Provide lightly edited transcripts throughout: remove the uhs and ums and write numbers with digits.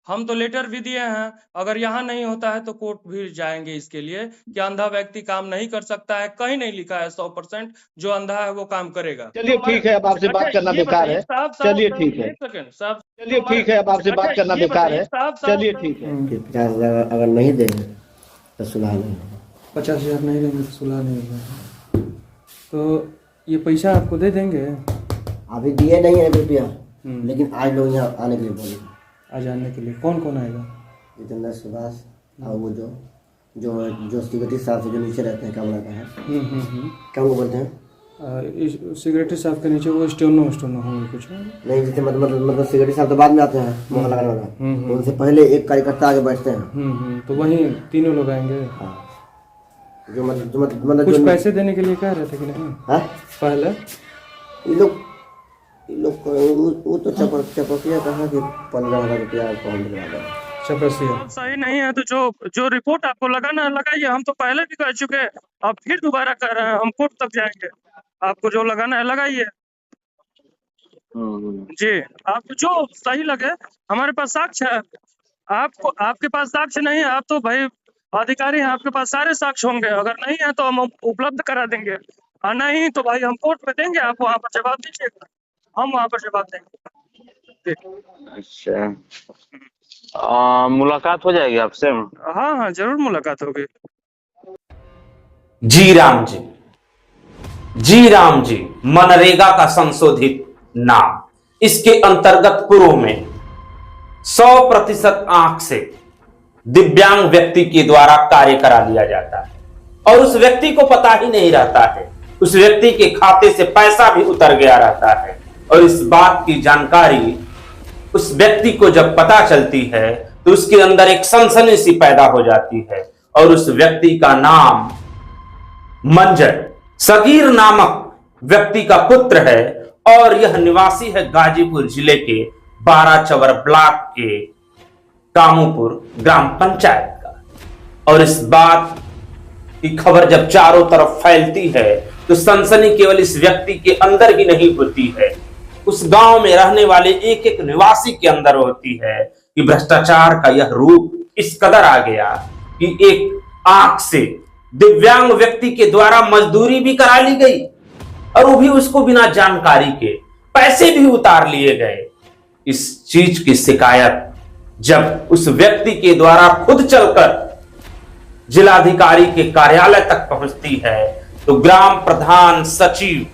हम तो लेटर भी दिए हैं, अगर यहाँ नहीं होता है तो कोर्ट भी जाएंगे इसके लिए कि अंधा व्यक्ति काम नहीं कर सकता है। कहीं नहीं लिखा है 100% जो अंधा है वो काम करेगा। चलिए ठीक है, अब आपसे अच्छा बात करना ये बेकार बताइए है। साहब साहब चलिए साहब ठीक है, एक सेकंड साहब, चलिए हमारे ठीक है, अब आपसे अच्छा बात करना ये बेकार बताइए है। साहब साहब चलिए ठीक है। कि 50,000 अगर नहीं देंगे तो सुलह नहीं होगा। 50,000 नहीं देंगे तो सुलह नहीं होगा। तो ये पैसा आपको दे देंगे? अभी दिए नहीं है रुपया, लेकिन आज लोग यहाँ आने के लिए बोले। आज आने के लिए कौन कौन आएगा? जितेंद्र, सुभाष और वो जो जो जो सिक्योरिटी साहब से जो नीचे रहते हैं, क्या बोलता है, क्या वो बोलते हैं, सिगरेटी साहब के नीचे वो स्टोनो होंगे कुछ नहीं जैसे मतलब सिक्योरिटी साहब तो बाद में आते हैं मोहर लगाने वाला, तो उनसे पहले एक कार्यकर्ता आगे बैठते हैं। तो वहीं तीनों लोग आएंगे। हाँ, जो मतलब कुछ जो पैसे देने के लिए कह रहे थे कि नहीं? हाँ, पहले ये लोग को वो तो चपकिया कहा कि 15,000 रुपया कौन दिलवा देगा। चपरसिया सही नहीं है तो जो रिपोर्ट आपको लगाना लगाइए। हम तो पहले भी कह चुके हैं, अब फिर दोबारा कह रहे हैं, हम कोर्ट तक जाएंगे। आपको जो लगाना है लगाइए। जी, आपको जो सही लगे, हमारे पास साक्ष्य है। आपको आपके पास साक्ष्य नहीं है, आप तो भाई अधिकारी हैं, आपके पास सारे साक्ष्य होंगे। अगर नहीं है तो हम उपलब्ध करा देंगे, और नहीं तो भाई हम कोर्ट में देंगे, आप वहाँ पर जवाब दीजिएगा, हम वहाँ पर जवाब देंगे। अच्छा, मुलाकात हो जाएगी आपसे? हाँ हाँ जरूर मुलाकात होगी। जी राम जी, जी राम जी मनरेगा का संशोधित नाम। इसके अंतर्गत पूर्व में 100% आंख से दिव्यांग व्यक्ति के द्वारा कार्य करा लिया जाता है और उस व्यक्ति को पता ही नहीं रहता है, उस व्यक्ति के खाते से पैसा भी उतर गया रहता है। और इस बात की जानकारी उस व्यक्ति को जब पता चलती है तो उसके अंदर एक सनसनी सी पैदा हो जाती है और उस व्यक्ति का नाम मंजर सगीर नामक व्यक्ति का पुत्र है और यह निवासी है गाजीपुर जिले के 12 चवर ब्लॉक के कामूपुर ग्राम पंचायत का। और इस बात की खबर जब चारों तरफ फैलती है तो सनसनी केवल इस व्यक्ति के अंदर ही नहीं होती है, उस गांव में रहने वाले एक एक निवासी के अंदर होती है कि भ्रष्टाचार का यह रूप इस कदर आ गया कि एक आंख से दिव्यांग व्यक्ति के द्वारा मजदूरी भी करा ली गई और वो भी उसको बिना जानकारी के पैसे भी उतार लिए गए। इस चीज की शिकायत जब उस व्यक्ति के द्वारा खुद चलकर जिलाधिकारी के कार्यालय तक पहुंचती है तो ग्राम प्रधान, सचिव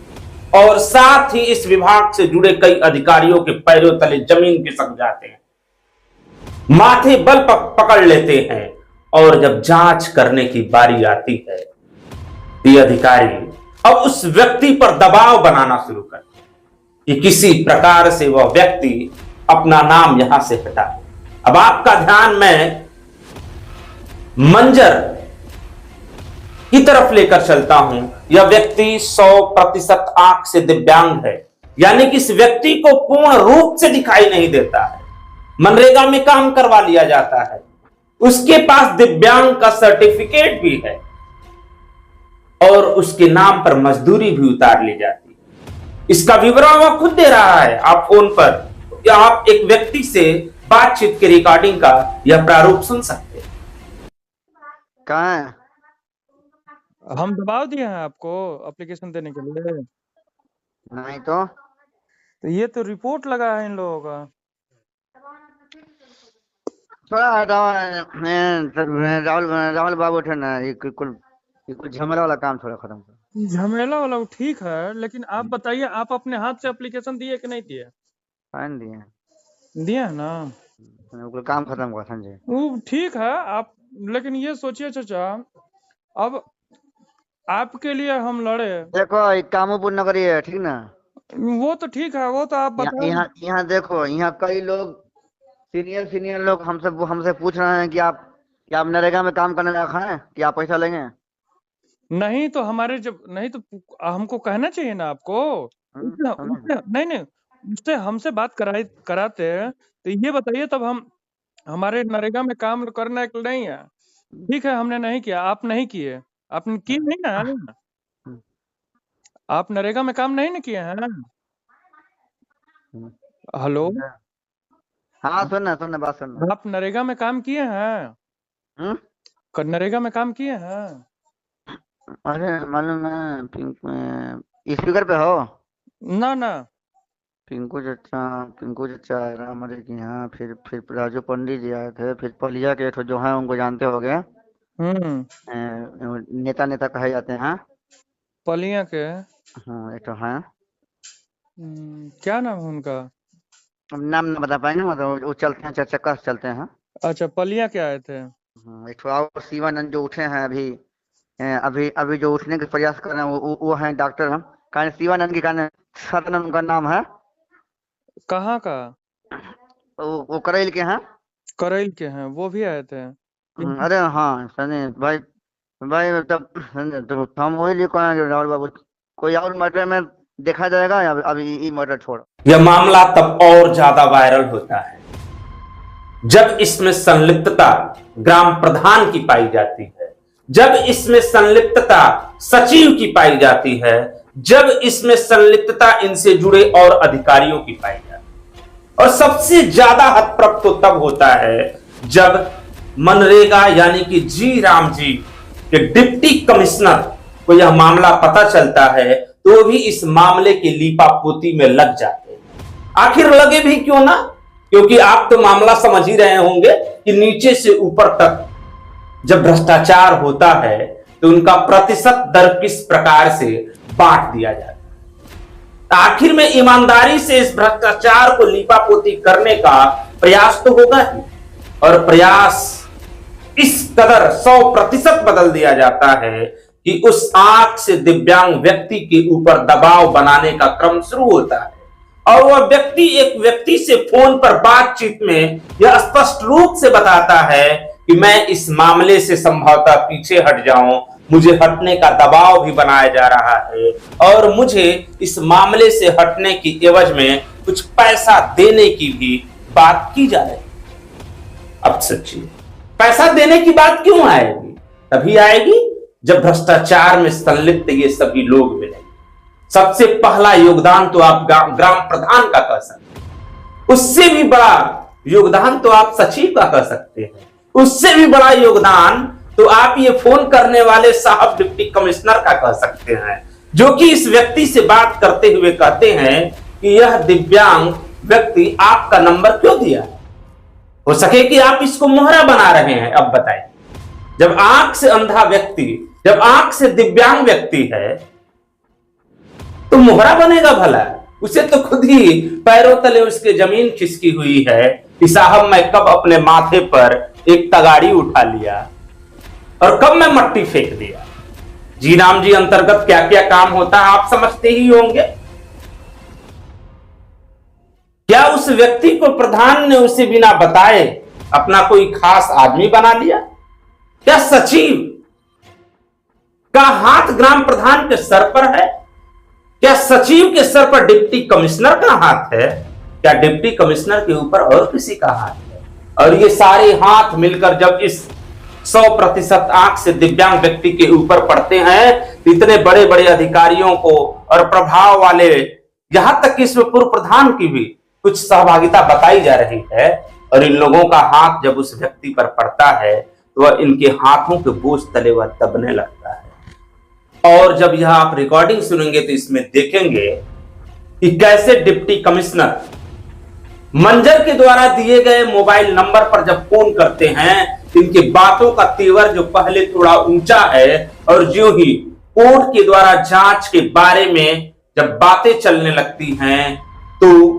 और साथ ही इस विभाग से जुड़े कई अधिकारियों के पैरों तले जमीन खिसक जाते हैं, माथे बल पकड़ लेते हैं। और जब जांच करने की बारी आती है ये अधिकारी अब उस व्यक्ति पर दबाव बनाना शुरू कर कि किसी प्रकार से वह व्यक्ति अपना नाम यहां से हटा। अब आपका ध्यान मैं मंजर की तरफ लेकर चलता हूं। यह व्यक्ति 100% आंख से दिव्यांग है, यानी कि इस व्यक्ति को पूर्ण रूप से दिखाई नहीं देता है। मनरेगा में काम करवा लिया जाता है, उसके पास दिव्यांग का सर्टिफिकेट भी है और उसके नाम पर मजदूरी भी उतार ली जाती है। इसका विवरण वह खुद दे रहा है। आप फोन पर या आप एक व्यक्ति से बातचीत के रिकॉर्डिंग का यह प्रारूप सुन सकते हैं। कहाँ है? हम दबाव दिए हैं आपको एप्लीकेशन देने के लिए। नहीं तो ये तो रिपोर्ट लगा है इन लोगों का। थोड़ा राहुल बाबू थे ना, ये कुछ झमेला वाला काम थोड़ा खत्म करो। झमेला वाला वो ठीक है, लेकिन आप बताइए आप अपने हाथ से एप्लीकेशन दिए कि नहीं दिए? फाइन दिए दिए है ना, बिल्कुल काम खत्म कर समझे। वो ठीक है आप, लेकिन ये सोचिए चाचा, अब आपके लिए हम लड़े। देखो ये कामोपुर नगरी है, ठीक ना? वो तो ठीक है, वो तो आप बताओ। यहाँ देखो, यहाँ कई लोग सीनियर लोग हमसे पूछ रहे हैं कि आप नरेगा में काम करने रखा है कि आप पैसा लेंगे? नहीं तो हमारे जब नहीं तो हमको कहना चाहिए ना आपको। नहीं उससे हमसे बात कराते तो ये बताइए, तब हम हमारे नरेगा में काम करना नहीं है। ठीक है हमने नहीं किया, आप नहीं किए, आपने किए नहीं ना, आप नरेगा में काम नहीं ना किए हैं। हेलो हाँ सुन बात सुन। आप नरेगा में काम किए हैं? नरेगा में काम किए हैं? अरे मालूम है स्पीकर पे हो? ना ना। पिंकू चचा राम हरे की यहाँ, फिर राजू पंडित जी आए थे, फिर पलिया के जो है उनको जानते हो गए, नेता नेता कहे जाते हैं। पलिया के? हाँ एक तो है। क्या नाम है उनका? अब नाम ना बता पाएंगे, मतलब वो चलते हैं, 4 चक्का से चलते हैं। अच्छा, पलिया के आए थे। एक तो और शिवानंद जो उठे हैं अभी, अभी अभी जो उठने के प्रयास कर रहे हैं वो हैं डॉक्टर हम कहने शिवानंद के कहने सदानंद उनका नाम है। कहाँ का? वो करेल के हैं। करेल के हैं, वो भी आए थे। अरे हाँ सनी भाई, तब तो हम वही लिए कहेंगे राहुल बाबू, कोई और मर्डर में देखा जाएगा या अभी ये मर्डर छोड़ो। यह मामला तब और ज्यादा वायरल होता है जब इसमें संलिप्तता ग्राम प्रधान की पाई जाती है, जब इसमें संलिप्तता सचिव की पाई जाती है, जब इसमें संलिप्तता इनसे जुड़े और अधिकारियों की पाई जाती है। और सबसे ज्यादा हतप्रभ तो तब होता है जब मनरेगा यानी कि जी राम जी के डिप्टी कमिश्नर को यह मामला पता चलता है, तो भी इस मामले के लीपापोती में लग जाते हैं। आखिर लगे भी क्यों ना, क्योंकि आप तो मामला समझ ही रहे होंगे कि नीचे से ऊपर तक जब भ्रष्टाचार होता है तो उनका प्रतिशत दर किस प्रकार से बांट दिया जाता है। आखिर में ईमानदारी से इस भ्रष्टाचार को लीपापोती करने का प्रयास तो होगा ही, और प्रयास इस कदर 100% बदल दिया जाता है कि उस आंख से दिव्यांग व्यक्ति के ऊपर दबाव बनाने का क्रम शुरू होता है। और वह व्यक्ति एक व्यक्ति से फोन पर बातचीत में यह स्पष्ट रूप से बताता है कि मैं इस मामले से संभवतः पीछे हट जाऊं, मुझे हटने का दबाव भी बनाया जा रहा है और मुझे इस मामले से हटने की एवज में कुछ पैसा देने की भी बात की जा रही है। अब सोचिए, पैसा देने की बात क्यों आएगी? तभी आएगी जब भ्रष्टाचार में संलिप्त ये सभी लोग मिलेंगे। सबसे पहला योगदान तो आप ग्राम प्रधान का कर सकते हैं, उससे भी बड़ा योगदान तो आप सचिव का कर सकते हैं, उससे भी बड़ा योगदान तो आप ये फोन करने वाले साहब डिप्टी कमिश्नर का कर सकते हैं, जो कि इस व्यक्ति से बात करते हुए कहते हैं कि यह दिव्यांग व्यक्ति आपका नंबर क्यों दिया? हो सके कि आप इसको मोहरा बना रहे हैं। अब बताइए, जब आंख से अंधा व्यक्ति, जब आंख से दिव्यांग व्यक्ति है तो मोहरा बनेगा भला? उसे तो खुद ही पैरों तले उसके जमीन खिसकी हुई है कि साहब मैं कब अपने माथे पर एक तगाड़ी उठा लिया और कब मैं मट्टी फेंक दिया। जी राम जी अंतर्गत क्या क्या काम होता है आप समझते ही होंगे। क्या उस व्यक्ति को प्रधान ने उसे बिना बताए अपना कोई खास आदमी बना लिया? क्या सचिव का हाथ ग्राम प्रधान के सर पर है? क्या सचिव के सर पर डिप्टी कमिश्नर का हाथ है? क्या डिप्टी कमिश्नर के ऊपर और किसी का हाथ है? और ये सारे हाथ मिलकर जब इस 100% आंख से दिव्यांग व्यक्ति के ऊपर पड़ते हैं, इतने बड़े बड़े अधिकारियों को और प्रभाव वाले, यहां तक कि इसमें पूर्व प्रधान की भी कुछ सहभागिता बताई जा रही है, और इन लोगों का हाथ जब उस व्यक्ति पर पड़ता है तो वह इनके हाथों के बोझ तले वह दबने लगता है। और जब यह आप रिकॉर्डिंग सुनेंगे तो इसमें देखेंगे कि कैसे डिप्टी कमिश्नर मंजर के द्वारा दिए गए मोबाइल नंबर पर जब फोन करते हैं, इनके बातों का तेवर जो पहले थोड़ा ऊंचा है, और जो ही कोर्ट के द्वारा जांच के बारे में जब बातें चलने लगती हैं तो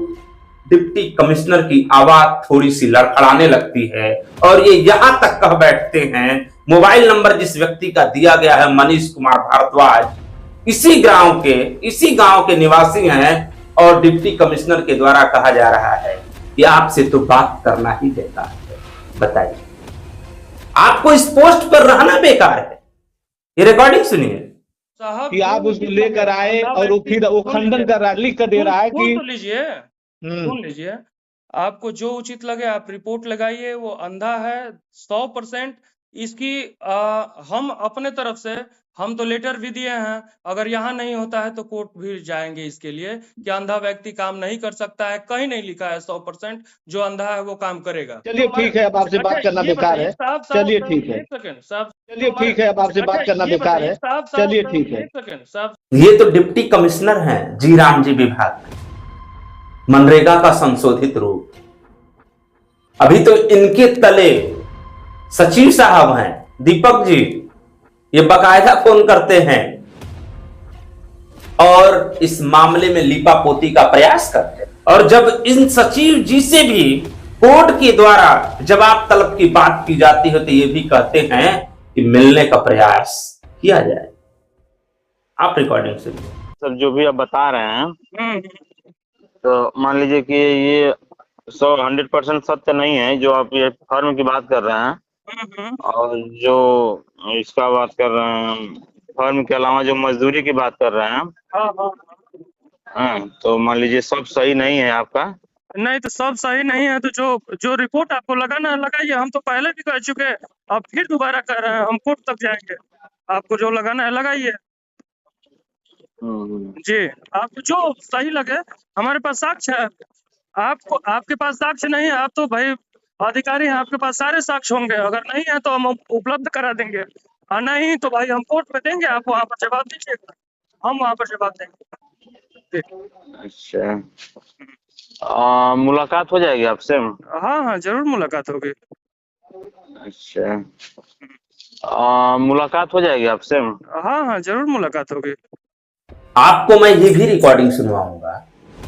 डिप्टी कमिश्नर की आवाज थोड़ी सी लड़खड़ाने लगती है, और ये यहां तक कह बैठते हैं मोबाइल नंबर जिस व्यक्ति का दिया गया है मनीष कुमार भारद्वाज, इसी गांव के निवासी हैं, और डिप्टी कमिश्नर के द्वारा कहा जा रहा है कि आपसे तो बात करना ही बेकार है। बताइए, आपको इस पोस्ट पर रहना बेकार है? ये रिकॉर्डिंग सुनिए साहब कि आप उसको लेकर आए और वो फिर वो खंडन कर रहा है, लिख कर दे रहा है कि सुन लीजिए, आपको जो उचित लगे आप रिपोर्ट लगाइए। वो अंधा है 100%। इसकी हम अपने तरफ से हम तो लेटर भी दिए हैं, अगर यहाँ नहीं होता है तो कोर्ट भी जाएंगे इसके लिए कि अंधा व्यक्ति काम नहीं कर सकता है। कहीं नहीं लिखा है 100% जो अंधा है वो काम करेगा। चलिए ठीक है, अब आपसे बात करना बेकार है। चलिए ठीक है, एक सेकंड साहब, चलिए ठीक है, अब आपसे बात करना बेकार है। चलिए ठीक है। एक सेकंड साहब, ये तो डिप्टी कमिश्नर हैं जीराम जी विभाग, मनरेगा का संशोधित रूप। अभी तो इनके तले सचिव साहब हैं दीपक जी, ये बकायदा फोन करते हैं और इस मामले में लीपापोती का प्रयास करते हैं। और जब इन सचिव जी से भी कोर्ट के द्वारा जवाब तलब की बात की जाती है तो ये भी कहते हैं कि मिलने का प्रयास किया जाए। आप रिकॉर्डिंग सुनिए। सब जो भी आप बता रहे हैं तो मान लीजिए कि ये 100% सत्य नहीं है जो आप ये फर्म की बात कर रहे हैं, और जो इसका बात कर रहे हैं फर्म के अलावा जो मजदूरी की बात कर रहे हैं, हाँ, तो मान लीजिए सब सही नहीं है आपका। नहीं तो सब सही नहीं है तो जो रिपोर्ट आपको लगाना लगाइए। हम तो पहले भी कह चुके हैं, अब फिर दोबारा कह रहे हैं, हम कोर्ट तक जाएंगे। आपको जो लगाना है लगाइए जी, आपको जो सही लगे। हमारे पास साक्ष्य है, आपको आपके पास साक्ष्य नहीं है, आप तो भाई अधिकारी हैं, आपके पास सारे साक्ष्य होंगे। अगर नहीं है तो हम उपलब्ध करा देंगे, और नहीं तो भाई हम कोर्ट में देंगे, आप वहाँ पर जवाब दीजिएगा, हम वहाँ पर जवाब देंगे। अच्छा, मुलाकात हो जाएगी आपसे? हाँ हाँ जरूर मुलाकात होगी। अच्छा, मुलाकात हो जाएगी आपसे? हाँ हाँ जरूर मुलाकात होगी। आपको मैं ये भी रिकॉर्डिंग सुनवाऊंगा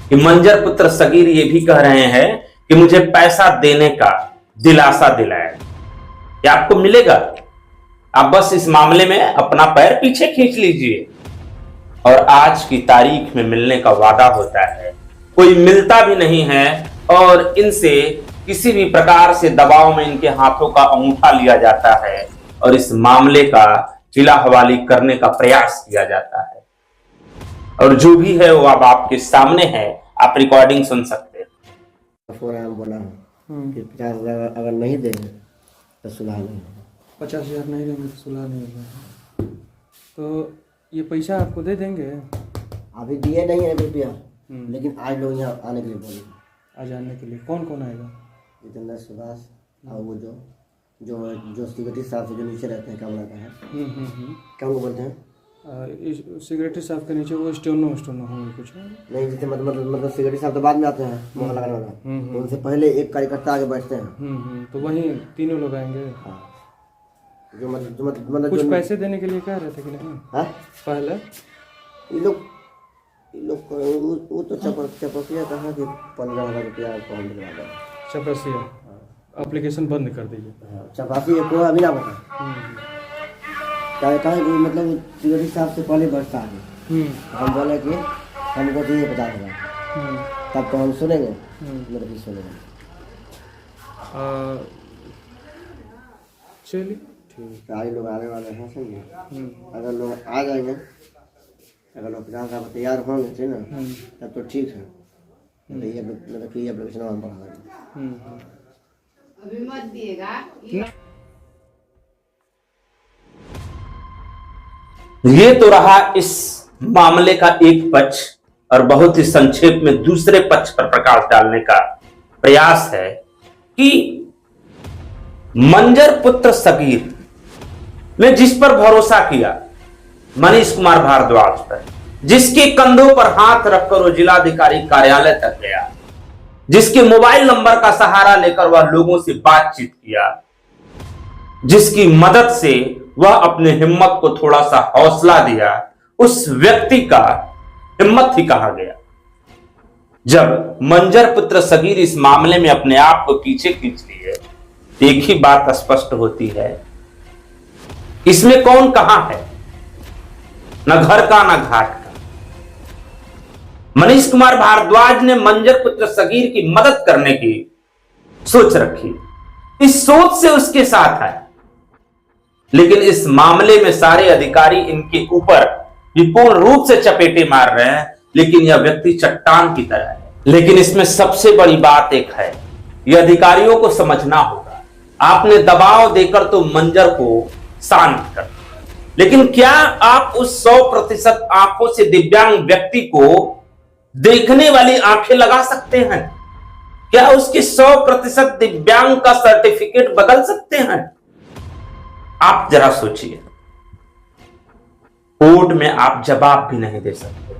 कि मंजर पुत्र सगीर ये भी कह रहे हैं कि मुझे पैसा देने का दिलासा दिलाया, क्या आपको मिलेगा? आप बस इस मामले में अपना पैर पीछे खींच लीजिए और आज की तारीख में मिलने का वादा होता है, कोई मिलता भी नहीं है और इनसे किसी भी प्रकार से दबाव में इनके हाथों का अंगूठा लिया जाता है और इस मामले का हिला हवाली करने का प्रयास किया जाता है। और जो भी है वो अब आपके सामने है, आप रिकॉर्डिंग सुन सकते हैं। फोन आया बोला कि 50,000 अगर नहीं देंगे तो सुलह नहीं होगा। 50,000 नहीं देंगे तो सुलह नहीं होगा। तो ये पैसा आपको दे देंगे? अभी दिए नहीं है रुपया, लेकिन आज लोग यहाँ आने के लिए बोले। आज आने के लिए कौन कौन आएगा? जितेंद्र सुभाष और वो जो सिक्योरिटी साहब से जो नीचे रहते हैं कमरा का है, क्या उनको बोलते हैं? सिक्योरिटी साहब के नीचे वो स्टोनो होंगे कुछ नहीं, जैसे मतलब सिक्योरिटी साहब तो बाद में आते हैं मोहर लगाने वाला, तो उनसे पहले एक कार्यकर्ता आगे बैठते हैं। तो वहीं तीनों लोग आएंगे। हाँ, जो मतलब कुछ पैसे देने के लिए कह रहे थे कि नहीं? हाँ, पहले ये लोग वो तो चपसिया कहा कि 15,000 रुपया अकाउंट दिला दो। चपसिया एप्लीकेशन बंद कर दीजिए। चपासी को अभी ना बता कहा कि मतलब सिक्योरिटी साहब से पहले बढ़ता है। हम बोले कि हमको चाहिए 50,000, तब तो हम सुनेंगे, मेरे भी सुनेंगे। चलिए ठीक। आज लोग आने वाले हैं, समझे? अगर लोग आ जाएंगे, अगर लोग 50,000 तैयार होंगे थे ना, तब तो ठीक है। मतलब ये एप्लीकेशन हम बढ़ा देंगे। अभी मत दिएगा। ये तो रहा इस मामले का एक पक्ष, और बहुत ही संक्षेप में दूसरे पक्ष पर प्रकाश डालने का प्रयास है कि मंजर पुत्र सगीर ने जिस पर भरोसा किया, मनीष कुमार भारद्वाज पर, जिसके कंधों पर हाथ रखकर वो जिलाधिकारी कार्यालय तक गया, जिसके मोबाइल नंबर का सहारा लेकर वह लोगों से बातचीत किया, जिसकी मदद से वह अपने हिम्मत को थोड़ा सा हौसला दिया, उस व्यक्ति का हिम्मत ही कहा गया। जब मंजर पुत्र सगीर इस मामले में अपने आप को पीछे खींच लिए, एक ही बात स्पष्ट होती है, इसमें कौन कहां है, न घर का न घाट का। मनीष कुमार भारद्वाज ने मंजर पुत्र सगीर की मदद करने की सोच रखी, इस सोच से उसके साथ आए, लेकिन इस मामले में सारे अधिकारी इनके ऊपर विपूर्ण रूप से चपेटे मार रहे हैं, लेकिन यह व्यक्ति चट्टान की तरह है। लेकिन इसमें सबसे बड़ी बात एक है, यह अधिकारियों को समझना होगा आपने दबाव देकर तो मंजर को शांत कर, लेकिन क्या आप उस 100% आंखों से दिव्यांग व्यक्ति को देखने वाली आंखें लगा सकते हैं? क्या उसकी 100% दिव्यांग का सर्टिफिकेट बदल सकते हैं? आप जरा सोचिए। कोर्ट में आप जवाब भी नहीं दे सकते,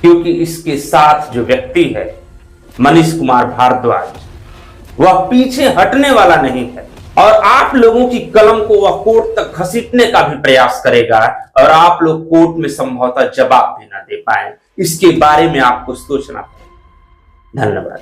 क्योंकि इसके साथ जो व्यक्ति है मनीष कुमार भारद्वाज, वह पीछे हटने वाला नहीं है और आप लोगों की कलम को वह कोर्ट तक घसीटने का भी प्रयास करेगा और आप लोग कोर्ट में संभवतः जवाब भी ना दे पाए। इसके बारे में आपको सोचना पड़ेगा। धन्यवाद।